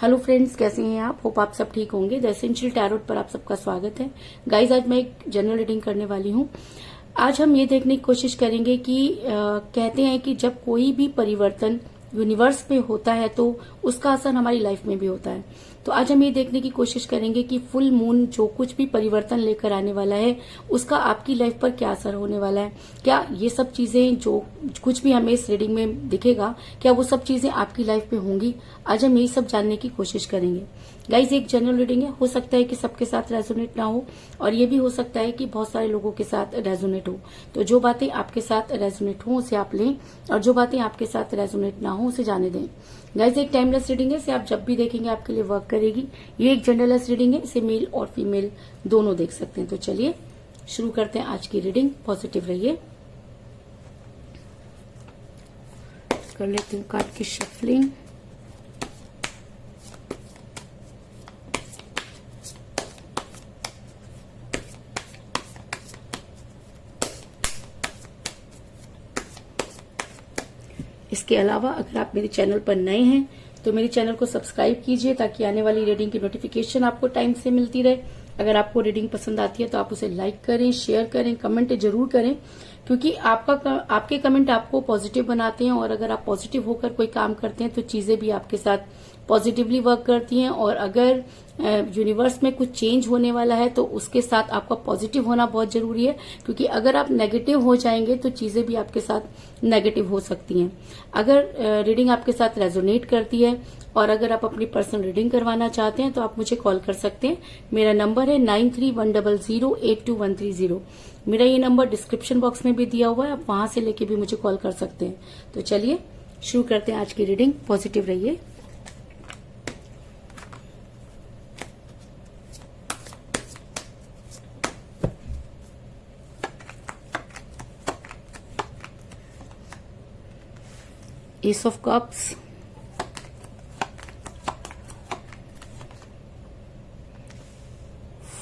Hello friends, कैसे हैं आप? होप आप सब ठीक होंगे। द एसेंशियल टैरोट पर आप सबका स्वागत है। गाइज, आज मैं एक जनरल रीडिंग करने वाली हूँ। आज हम ये देखने की कोशिश करेंगे कि कहते हैं कि जब कोई भी परिवर्तन यूनिवर्स में होता है तो उसका असर हमारी लाइफ में भी होता है। तो आज हम ये देखने की कोशिश करेंगे कि फुल मून जो कुछ भी परिवर्तन लेकर आने वाला है उसका आपकी लाइफ पर क्या असर होने वाला है। क्या ये सब चीजें जो कुछ भी हमें इस रीडिंग में दिखेगा, क्या वो सब चीजें आपकी लाइफ में होंगी? आज हम यही सब जानने की कोशिश करेंगे। गाइज, एक जनरल रीडिंग है, हो सकता है कि सबके साथ रेजोनेट ना हो और ये भी हो सकता है कि बहुत सारे लोगों के साथ रेजोनेट हो। तो जो बातें आपके साथ रेजोनेट हो उसे आप लें और जो बातें आपके साथ रेजोनेट ना हो उसे जाने दें। गाइज, एक टाइमलेस रीडिंग है, इसे आप जब भी देखेंगे आपके लिए वर्क करेगी। ये एक जनरलेस रीडिंग है, इसे मेल और फीमेल दोनों देख सकते हैं। तो चलिए शुरू करते हैं आज की रीडिंग। पॉजिटिव रहिए। कर लेती हूँ कार्ड की शफलिंग। इसके अलावा अगर आप मेरे चैनल पर नए हैं तो मेरे चैनल को सब्सक्राइब कीजिए ताकि आने वाली रीडिंग की नोटिफिकेशन आपको टाइम से मिलती रहे। अगर आपको रीडिंग पसंद आती है तो आप उसे लाइक करें, शेयर करें, कमेंट जरूर करें, क्योंकि आपके कमेंट आपको पॉजिटिव बनाते हैं और अगर आप पॉजिटिव होकर कोई काम करते हैं तो चीजें भी आपके साथ पॉजिटिवली वर्क करती हैं। और अगर यूनिवर्स में कुछ चेंज होने वाला है तो उसके साथ आपका पॉजिटिव होना बहुत जरूरी है, क्योंकि अगर आप नेगेटिव हो जाएंगे तो चीजें भी आपके साथ नेगेटिव हो सकती हैं। अगर रीडिंग आपके साथ रेजोनेट करती है और अगर आप अपनी पर्सनल रीडिंग करवाना चाहते हैं तो आप मुझे कॉल कर सकते हैं। मेरा नंबर है 9310082130। मेरा ये नंबर डिस्क्रिप्शन बॉक्स में भी दिया हुआ है, आप वहां से लेके भी मुझे कॉल कर सकते हैं। तो चलिए शुरू करते हैं आज की रीडिंग। पॉजिटिव रहिए। Ace of Cups,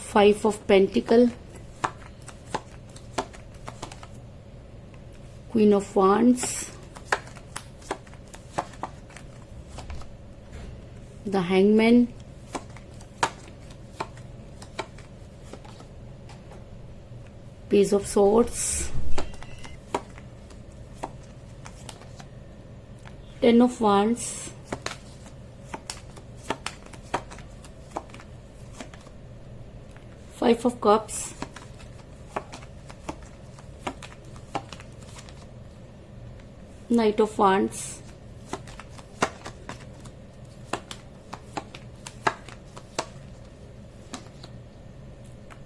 Five of Pentacle, Queen of Wands, the Hangman, Page of Swords, Ten of Wands, Five of Cups, Knight of Wands,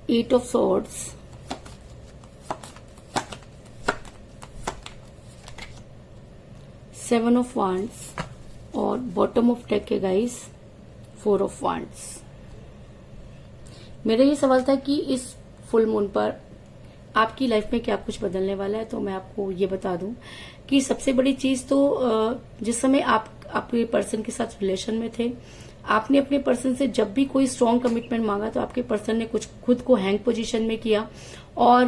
Eight of Swords, Seven of Wands और bottom of deck है guys, Four of Wands। मेरा ये सवाल था कि इस full moon पर आपकी लाइफ में क्या कुछ बदलने वाला है। तो मैं आपको ये बता दूं कि सबसे बड़ी चीज तो जिस समय आप अपने पर्सन के साथ रिलेशन में थे, आपने अपने पर्सन से जब भी कोई स्ट्रॉन्ग कमिटमेंट मांगा तो आपके पर्सन ने कुछ खुद को हैंग पोजीशन में किया और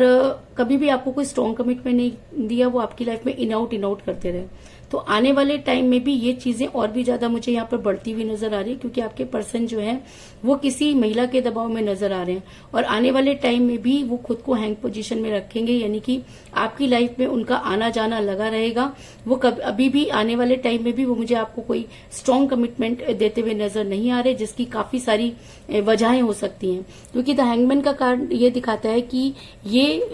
कभी भी आपको कोई स्ट्रॉन्ग कमिटमेंट नहीं दिया। वो आपकी लाइफ में इन आउट करते रहे। तो आने वाले टाइम में भी ये चीजें और भी ज्यादा मुझे यहाँ पर बढ़ती हुई नजर आ रही है, क्योंकि आपके पर्सन जो है वो किसी महिला के दबाव में नजर आ रहे हैं और आने वाले टाइम में भी वो खुद को हैंग पोजीशन में रखेंगे, यानी कि आपकी लाइफ में उनका आना जाना लगा रहेगा। वो अभी भी आने वाले टाइम में भी वो मुझे आपको कोई स्ट्रॉन्ग कमिटमेंट देते हुए नजर नहीं आ रहे, जिसकी काफी सारी वजहें हो सकती हैं। क्योंकि द हैंगमैन का कार्ड ये दिखाता है कि ये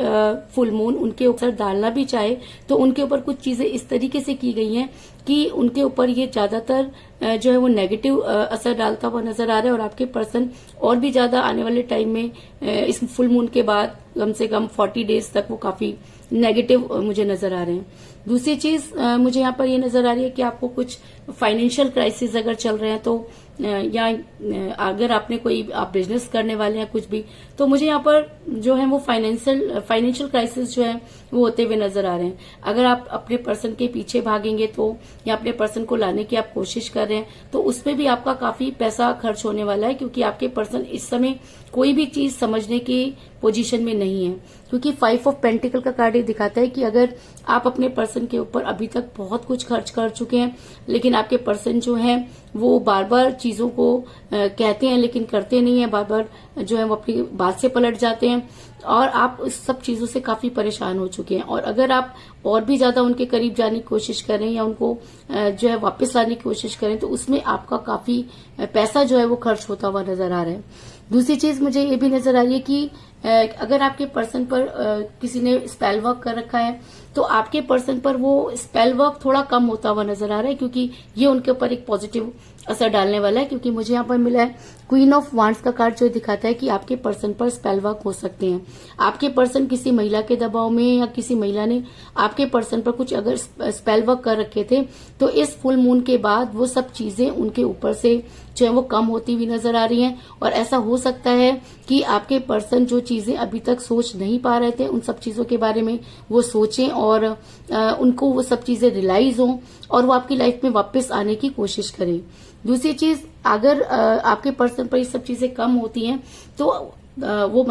फुल मून उनके ऊपर डालना भी चाहे तो उनके ऊपर कुछ चीजें इस तरीके से की गई हैं कि उनके ऊपर ये ज्यादातर जो है वो नेगेटिव असर डालता हुआ नजर आ रहा है और आपके पर्सन और भी ज्यादा आने वाले टाइम में इस फुल मून के बाद कम से कम 40 डेज तक वो काफी नेगेटिव मुझे नजर आ रहे हैं। दूसरी चीज मुझे यहाँ पर ये नजर आ रही है कि आपको कुछ फाइनेंशियल क्राइसिस अगर चल रहे हैं तो या अगर आपने कोई आप बिजनेस करने वाले हैं कुछ भी, तो मुझे यहाँ पर जो है वो फाइनेंशियल क्राइसिस जो है वो होते हुए नजर आ रहे हैं। अगर आप अपने पर्सन के पीछे भागेंगे तो या अपने पर्सन को लाने की आप कोशिश कर रहे हैं तो उसमें भी आपका काफी पैसा खर्च होने वाला है, क्योंकि आपके पर्सन इस समय कोई भी चीज समझने की पोजीशन में नहीं है। क्योंकि 5 ऑफ पेंटिकल का कार्ड ये दिखाता है कि अगर आप अपने पर्सन के ऊपर अभी तक बहुत कुछ खर्च कर चुके हैं, लेकिन आपके पर्सन जो है वो बार बार चीजों को कहते हैं लेकिन करते नहीं है, बार बार जो है वो अपनी बात से पलट जाते हैं और आप इस सब चीजों से काफी परेशान हो चुके हैं। और अगर आप और भी ज्यादा उनके करीब जाने की कोशिश करें या उनको जो है वापस लाने की कोशिश करें तो उसमें आपका काफी पैसा जो है वो खर्च होता हुआ नजर आ रहा है। दूसरी चीज मुझे ये भी नजर आ रही है कि अगर आपके पर्सन पर किसी ने स्पेल वर्क कर रखा है तो आपके पर्सन पर वो स्पेल वर्क थोड़ा कम होता हुआ नजर आ रहा है, क्योंकि ये उनके ऊपर एक पॉजिटिव असर डालने वाला है। क्योंकि मुझे यहाँ पर मिला है क्वीन ऑफ वांड्स का कार्ड, जो दिखाता है कि आपके पर्सन पर स्पेल वर्क हो सकते हैं। आपके पर्सन किसी महिला के दबाव में या किसी महिला ने आपके पर्सन पर कुछ अगर स्पेल वर्क कर रखे थे तो इस फुल मून के बाद वो सब चीजें उनके ऊपर से जो है वो कम होती हुई नजर आ रही हैं। और ऐसा हो सकता है कि आपके पर्सन जो चीजें अभी तक सोच नहीं पा रहे थे उन सब चीजों के बारे में वो सोचें और उनको वो सब चीजें रियलाइज हों और वो आपकी लाइफ में वापस आने की कोशिश करें। दूसरी चीज, अगर आपके पर्सन पर ये सब चीजें कम होती हैं तो वो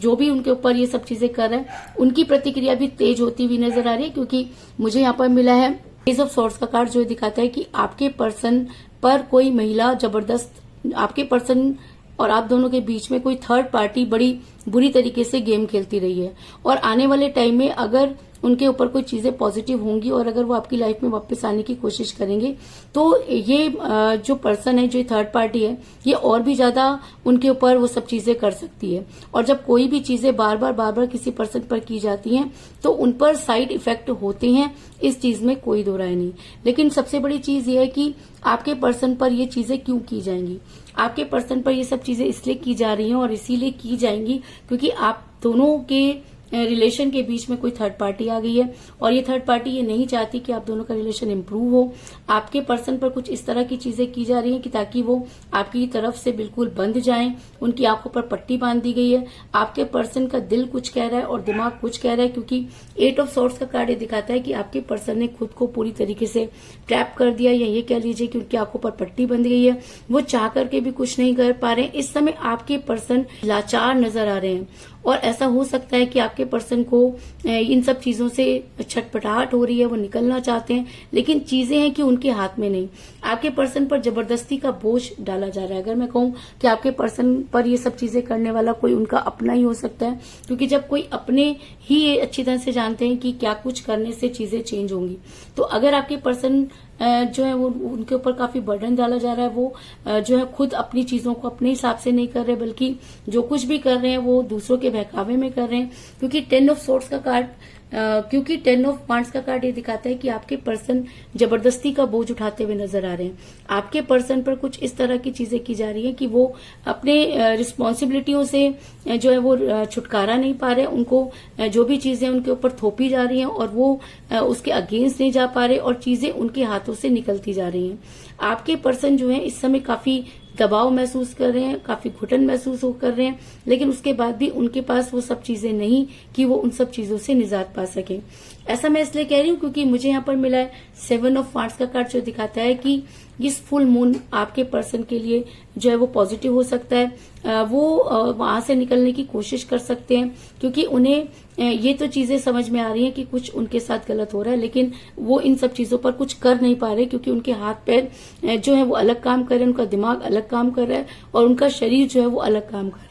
जो भी उनके ऊपर ये सब चीजें कर रहे हैं उनकी प्रतिक्रिया भी तेज होती हुई नजर आ रही है। क्योंकि मुझे यहाँ पर मिला है पेज ऑफ सॉर्ड्स का कार्ड, जो दिखाता है कि आपके पर्सन पर कोई महिला जबरदस्त, आपके पर्सन और आप दोनों के बीच में कोई थर्ड पार्टी बड़ी बुरी तरीके से गेम खेलती रही है। और आने वाले टाइम में अगर उनके ऊपर कोई चीजें पॉजिटिव होंगी और अगर वो आपकी लाइफ में वापस आने की कोशिश करेंगे तो ये जो पर्सन है, जो थर्ड पार्टी है, ये और भी ज्यादा उनके ऊपर वो सब चीजें कर सकती है। और जब कोई भी चीजें बार बार किसी पर्सन पर की जाती हैं तो उन पर साइड इफेक्ट होते हैं, इस चीज में कोई दो राय नहीं। लेकिन सबसे बड़ी चीज ये है कि आपके पर्सन पर ये चीजें क्यों की जाएंगी। आपके पर्सन पर ये सब चीजें इसलिए की जा रही हैं और इसीलिए की जाएंगी क्योंकि आप दोनों के रिलेशन के बीच में कोई थर्ड पार्टी आ गई है और ये थर्ड पार्टी ये नहीं चाहती कि आप दोनों का रिलेशन इंप्रूव हो। आपके पर्सन पर कुछ इस तरह की चीजें की जा रही हैं कि ताकि वो आपकी तरफ से बिल्कुल बंध जाएं, उनकी आंखों पर पट्टी बांध दी गई है। आपके पर्सन का दिल कुछ कह रहा है और दिमाग कुछ कह रहा है, क्योंकि 8 ऑफ सॉर्ड्स का कार्ड ये दिखाता है कि आपके पर्सन ने खुद को पूरी तरीके से ट्रैप कर दिया, या ये कह लीजिए कि उनकी आंखों पर पट्टी बंध गई है। वो चाह करके भी कुछ नहीं कर पा रहे हैं। इस समय आपके पर्सन लाचार नजर आ रहे हैं और ऐसा हो सकता है कि आपके पर्सन को इन सब चीजों से छटपटाहट हो रही है, वो निकलना चाहते हैं लेकिन चीजें हैं कि उनके हाथ में नहीं। आपके पर्सन पर जबरदस्ती का बोझ डाला जा रहा है। अगर मैं कहूं कि आपके पर्सन पर ये सब चीजें करने वाला कोई उनका अपना ही हो सकता है, क्योंकि जब कोई अपने ही ये अच्छी तरह से जानते हैं कि क्या कुछ करने से चीजें चेंज होंगी, तो अगर आपके पर्सन जो है वो उनके ऊपर काफी बर्डन डाला जा रहा है, वो जो है खुद अपनी चीजों को अपने हिसाब से नहीं कर रहे बल्कि जो कुछ भी कर रहे हैं वो दूसरों के बहकावे में कर रहे हैं। क्योंकि 10 ऑफ सॉर्ड्स का कार्ड क्योंकि 10 ऑफ वांड्स का कार्ड ये दिखाता है कि आपके पर्सन जबरदस्ती का बोझ उठाते हुए नजर आ रहे हैं। आपके पर्सन पर कुछ इस तरह की चीजें की जा रही है कि वो अपने रिस्पॉन्सिबिलिटियों से जो है वो छुटकारा नहीं पा रहे। उनको जो भी चीजें उनके ऊपर थोपी जा रही हैं और वो उसके अगेंस्ट नहीं जा पा रहे और चीजें उनके हाथों से निकलती जा रही हैं। आपके पर्सन जो है इस समय काफी दबाव महसूस कर रहे हैं, काफी घुटन महसूस कर रहे हैं, लेकिन उसके बाद भी उनके पास वो सब चीजें नहीं कि वो उन सब चीजों से निजात पा सके। ऐसा मैं इसलिए कह रही हूँ क्योंकि मुझे यहाँ पर मिला है 7 ऑफ वांड्स का कार्ड, जो दिखाता है कि इस फुल मून आपके पर्सन के लिए जो है वो पॉजिटिव हो सकता है। वो वहां से निकलने की कोशिश कर सकते हैं क्योंकि उन्हें ये तो चीजें समझ में आ रही हैं कि कुछ उनके साथ गलत हो रहा है, लेकिन वो इन सब चीजों पर कुछ कर नहीं पा रहे क्योंकि उनके हाथ पैर जो है वो अलग काम कर रहे हैं, उनका दिमाग अलग काम कर रहा है और उनका शरीर जो है वो अलग काम कर रहा है।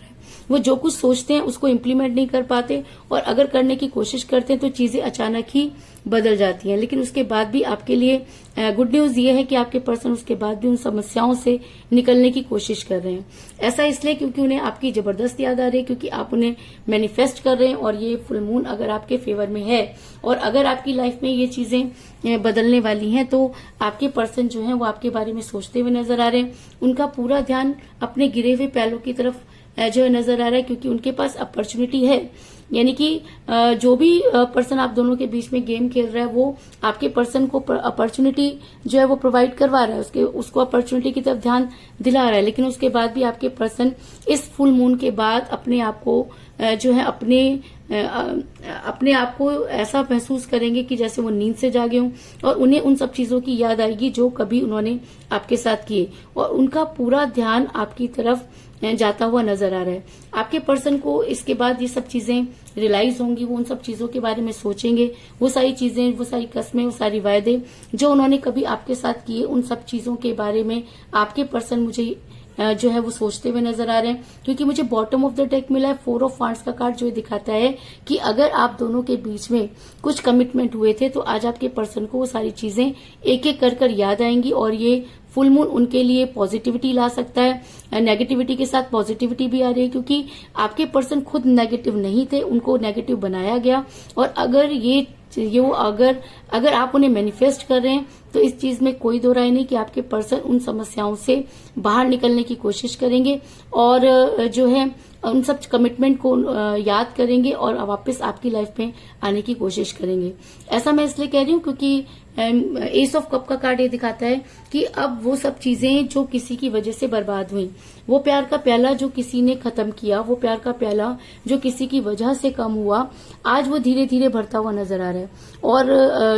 वो जो कुछ सोचते हैं उसको इम्प्लीमेंट नहीं कर पाते और अगर करने की कोशिश करते हैं तो चीजें अचानक ही बदल जाती हैं। लेकिन उसके बाद भी आपके लिए गुड न्यूज ये है कि आपके पर्सन उसके बाद भी उन समस्याओं से निकलने की कोशिश कर रहे हैं। ऐसा इसलिए क्योंकि उन्हें आपकी जबरदस्त याद आ रही है, क्योंकि आप उन्हें मैनिफेस्ट कर रहे हैं और ये फुल मून अगर आपके फेवर में है और अगर आपकी लाइफ में ये चीजें बदलने वाली हैं तो आपके पर्सन जो है वो आपके बारे में सोचते हुए नजर आ रहे हैं। उनका पूरा ध्यान अपने गिरे हुए पैलों की तरफ जो है नजर आ रहा है क्योंकि उनके पास अपॉर्चुनिटी है। यानी कि जो भी पर्सन आप दोनों के बीच में गेम खेल रहा है वो आपके पर्सन को अपॉर्चुनिटी जो है वो प्रोवाइड करवा रहा है, उसको अपॉर्चुनिटी की तरफ ध्यान दिला रहा है। लेकिन उसके बाद भी आपके पर्सन इस फुल मून के बाद अपने आप को जो है अपने आप को ऐसा महसूस करेंगे कि जैसे वो नींद से जागे हों और उन्हें उन सब चीजों की याद आएगी जो कभी उन्होंने आपके साथ किए और उनका पूरा ध्यान आपकी तरफ जाता हुआ नजर आ रहा है। आपके पर्सन को इसके बाद ये सब चीजें रियलाइज होंगी, वो उन सब चीजों के बारे में सोचेंगे, वो सारी चीजें, वो सारी कस्में, वो सारी वायदे जो उन्होंने कभी आपके साथ किए, उन सब चीजों के बारे में आपके पर्सन मुझे जो है वो सोचते हुए नजर आ रहे हैं। क्योंकि मुझे बॉटम ऑफ द डेक मिला है 4 ऑफ वांड्स का कार्ड, जो दिखाता है कि अगर आप दोनों के बीच में कुछ कमिटमेंट हुए थे तो आज आपके पर्सन को वो सारी चीजें एक एक कर याद आएंगी और ये फुल मून उनके लिए पॉजिटिविटी ला सकता है। नेगेटिविटी के साथ पॉजिटिविटी भी आ रही है, क्योंकि आपके पर्सन खुद नेगेटिव नहीं थे, उनको नेगेटिव बनाया गया। और अगर अगर आप उन्हें मैनिफेस्ट कर रहे हैं तो इस चीज में कोई दो राय नहीं कि आपके पर्सन उन समस्याओं से बाहर निकलने की कोशिश करेंगे और जो है उन सब कमिटमेंट को याद करेंगे और वापस आपकी लाइफ में आने की कोशिश करेंगे। ऐसा मैं इसलिए कह रही हूँ क्योंकि एस ऑफ कप का कार्ड ये दिखाता है कि अब वो सब चीजें जो किसी की वजह से बर्बाद हुई, वो प्यार का प्याला जो किसी ने खत्म किया, वो प्यार का प्याला जो किसी की वजह से कम हुआ, आज वो धीरे धीरे भरता हुआ नजर आ रहा है। और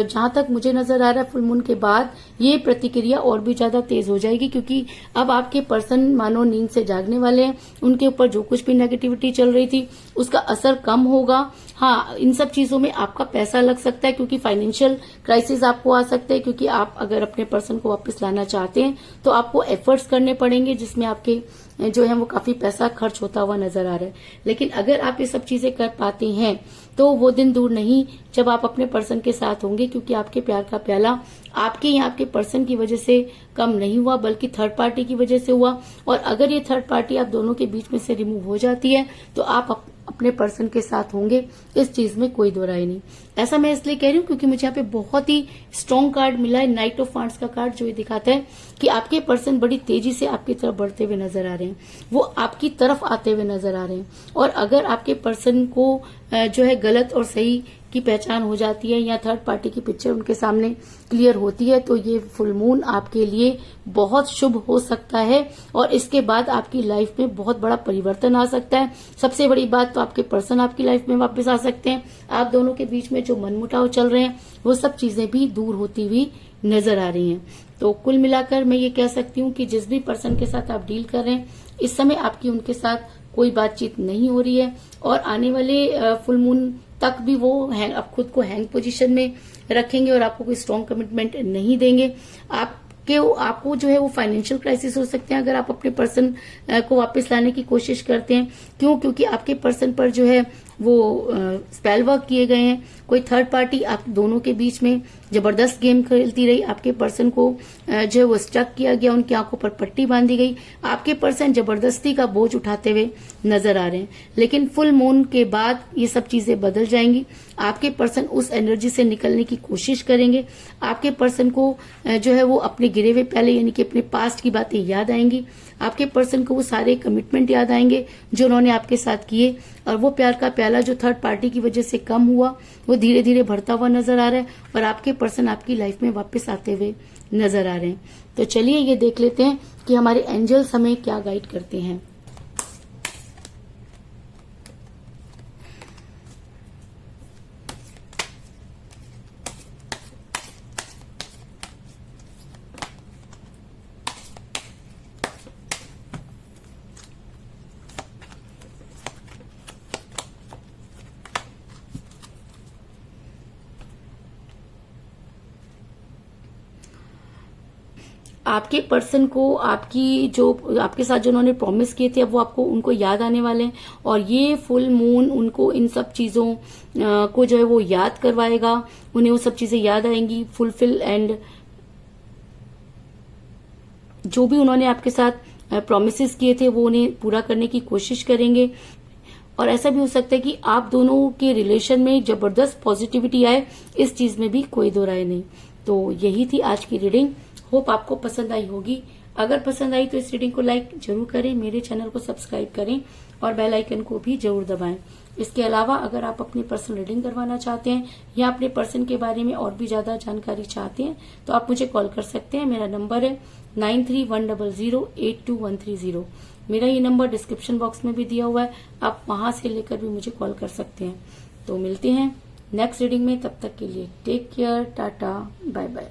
जहां तक मुझे नजर आ रहा है फुल मून के बाद ये प्रतिक्रिया और भी ज्यादा तेज हो जाएगी, क्योंकि अब आपके पर्सन मानो नींद से जागने वाले हैं। उनके ऊपर जो कुछ भी नेगेटिविटी चल रही थी उसका असर कम होगा। हाँ, इन सब चीजों में आपका पैसा लग सकता है, क्योंकि फाइनेंशियल क्राइसिस आपको आ सकते हैं, क्योंकि आप अगर अपने पर्सन को वापस लाना चाहते हैं तो आपको एफर्ट्स करने पड़ेंगे, जिसमें आपके जो है वो काफी पैसा खर्च होता हुआ नजर आ रहा है। लेकिन अगर आप ये सब चीजें कर पाते हैं तो वो दिन दूर नहीं जब आप अपने पर्सन के साथ होंगे, क्योंकि आपके प्यार का प्याला आपके या आपके पर्सन की वजह से कम नहीं हुआ, बल्कि थर्ड पार्टी की वजह से हुआ। और अगर ये थर्ड पार्टी आप दोनों के बीच में से रिमूव हो जाती है तो आप अपने पर्सन के साथ होंगे, इस चीज में कोई दो राय नहीं। ऐसा मैं इसलिए कह रही हूँ क्योंकि मुझे यहाँ पे बहुत ही स्ट्रॉन्ग कार्ड मिला है, नाइट ऑफ वांड्स का कार्ड, जो ये दिखाता है कि आपके पर्सन बड़ी तेजी से आपकी तरफ बढ़ते हुए नजर आ रहे हैं, वो आपकी तरफ आते हुए नजर आ रहे हैं। और अगर आपके पर्सन को जो है गलत और सही की पहचान हो जाती है या थर्ड पार्टी की पिक्चर उनके सामने क्लियर होती है तो ये फुल मून आपके लिए बहुत शुभ हो सकता है और इसके बाद आपकी लाइफ में बहुत बड़ा परिवर्तन आ सकता है। सबसे बड़ी बात तो आपके पर्सन आपकी लाइफ में वापस आ सकते हैं। आप दोनों के बीच में जो मनमुटाव चल रहे हैं वो सब चीजें भी दूर होती हुई नजर आ रही हैं। तो कुल मिलाकर मैं ये कह सकती हूँ कि जिस भी पर्सन के साथ आप डील कर रहे हैं इस समय आपकी उनके साथ कोई बातचीत नहीं हो रही है और आने वाले फुल मून तक भी वो आप खुद को हैंग पोजीशन में रखेंगे और आपको कोई स्ट्रॉन्ग कमिटमेंट नहीं देंगे। आपको जो है वो फाइनेंशियल क्राइसिस हो सकते हैं अगर आप अपने पर्सन को वापस लाने की कोशिश करते हैं। क्योंकि आपके पर्सन पर जो है वो स्पेल वर्क किए गए हैं। कोई थर्ड पार्टी आप दोनों के बीच में जबरदस्त गेम खेलती रही, आपके पर्सन को जो है वो स्टक किया गया, उनकी आंखों पर पट्टी बांधी गई। आपके पर्सन जबरदस्ती का बोझ उठाते हुए नजर आ रहे हैं। लेकिन फुल मून के बाद ये सब चीजें बदल जाएंगी। आपके पर्सन उस एनर्जी से निकलने की कोशिश करेंगे। आपके पर्सन को जो है वो अपने गिरे हुए पहले यानी कि अपने पास्ट की बातें याद आएंगी। आपके पर्सन को वो सारे कमिटमेंट याद आएंगे जो उन्होंने आपके साथ किए और वो प्यार का प्याला जो थर्ड पार्टी की वजह से कम हुआ वो धीरे धीरे भरता हुआ नजर आ रहा है और आपके पर्सन आपकी लाइफ में वापस आते हुए नजर आ रहे हैं। तो चलिए ये देख लेते हैं कि हमारे एंजल्स हमें क्या गाइड करते हैं। आपके पर्सन को आपके साथ जो उन्होंने प्रॉमिस किए थे अब वो आपको उनको याद आने वाले हैं और ये फुल मून उनको इन सब चीजों को जो है वो याद करवाएगा। उन्हें वो सब चीजें याद आएंगी फुलफिल एंड जो भी उन्होंने आपके साथ प्रॉमिसेस किए थे वो उन्हें पूरा करने की कोशिश करेंगे। और ऐसा भी हो सकता है कि आप दोनों के रिलेशन में जबरदस्त पॉजिटिविटी आए, इस चीज में भी कोई दो राय नहीं। तो यही थी आज की रीडिंग। होप आपको पसंद आई होगी। अगर पसंद आई तो इस रीडिंग को लाइक जरूर करें, मेरे चैनल को सब्सक्राइब करें और बेल आइकन को भी जरूर दबाएं। इसके अलावा अगर आप अपनी पर्सनल रीडिंग करवाना चाहते हैं या अपने पर्सन के बारे में और भी ज्यादा जानकारी चाहते हैं तो आप मुझे कॉल कर सकते हैं। मेरा नंबर है 9310082130। मेरा ये नंबर डिस्क्रिप्शन बॉक्स में भी दिया हुआ है, आप वहां से लेकर भी मुझे कॉल कर सकते हैं। तो मिलते हैं नेक्स्ट रीडिंग में, तब तक के लिए टेक केयर, टाटा, बाय बाय।